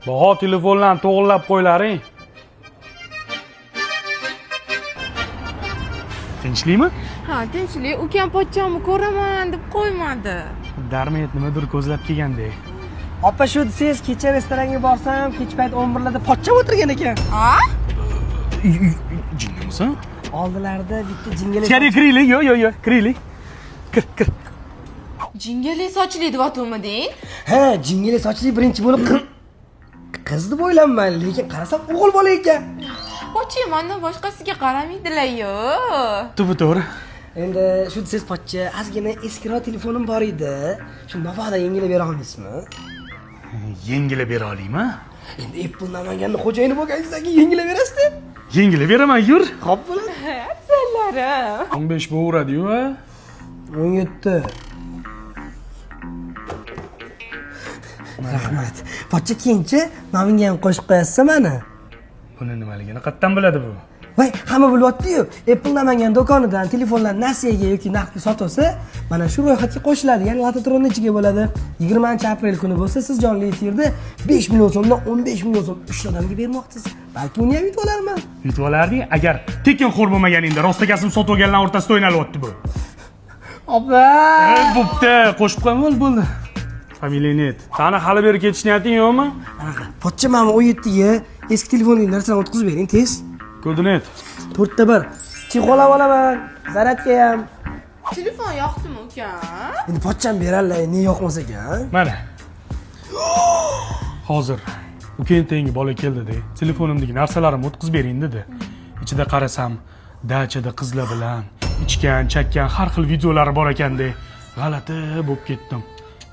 Baho telefonlarni to'g'irlab qo'ylaring. Tinchlikmi? Ha, tinchlik. Ukam pochchamni ko'raman deb qo'ymadi. Darmet nimadir ko'zlab kelgandek. Opa, shu desangiz, kecha restoranga borsam, kech payt 11larda pochcham o'tirgan ekan. Ha? Jinnimisan? Oldilarida bitta jingalak. Ichkariga kiraylik. Yo'q, kiraylik. Kir. Jingali sochli deb aytuvmiding? Ha, jingalak sochli birinchi bo'lib qiz deb o'ylanman, lekin qarasam o'g'il bola ekan. Pochcham mendan boshqasiga qaramaydilar-yu. To'g'ri. Endi shu desangiz, pochcha, ozgina eskiroq telefonim bor edi. Shu mabodo yengilab bera olmaysizmi? Yengilab bera olaymi? Endi Apple Namanganda xo'jayini bo'lganingizdagi yengilab berasiz-da. Yengilab beraman, yur. Xo'p bo'ladi. Afzallari. 15 bo'veradi-yu, ha? 17. Rahmat. Pochcha, keyinchi nomingga ham qo'shib qo'yasiz meni. Buni nimaligini qayerdan biladi bu? Voy, hamma bilyapti-yu. Apple Namangan do'konidan telefonlar nasiyaga yoki naqdga sotilsa, mana shu ro'yxatga qo'shiladi. Ya'ni lototron nechiga bo'ladi? 20-aprel kuni bo'lsa, siz jonli efirda 5 million so'mdan 15 million so'm 3 odamga bermoqchisiz. Balki uni ham yutib olarman. Yutib olarding, agar tekin xo'r bo'lmaganingda rostagasim sotib olganlar o'rtasida o'ynalyapti bu. Opa! Bo'pti, qo'shib qo'yma, bo'ldi. Familiyang net. Qani hali beri ketish niyating yo'qmi? Qanaqa? Pochcha, mana 17 ga eski telefoningni narsalarni o'tkazib bering, tez. Ko'rdingiz? 4 ta 1. Chexolab olaman. Zaratga ham. Telefon yoqdimi ukam? Endi pochcham berarlar, ne yoqmas ekan. Mana. Hozir ukang tengi bola keldi-da, telefonimdagi narsalarimni o'tkazib bering dedi. Ichida qarasam, dachada qizlar bilan ichgan, chakkan har xil videolari bor ekanda. G'alati bo'lib ketdim.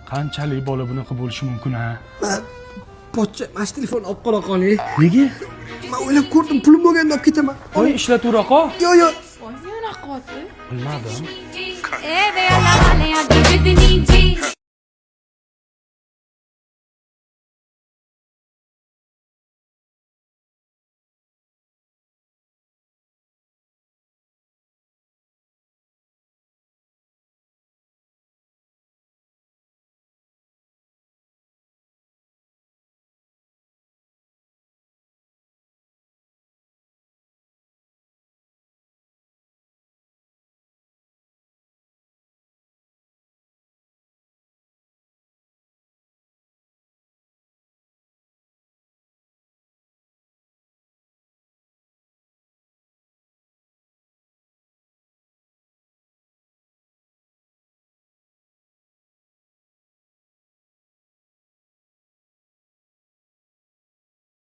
Qanchalik bola bunaqa bo'lishi mumkin, ha? Pochcha, mana shu telefonni olib qola qoling. Nega? Men o'ylab ko'rdim, pulim bo'lganda olib ketaman. Qo'y ishlatavra qol. Yo'q. Voy, yana qoti. Bilmadim. E ve la vale a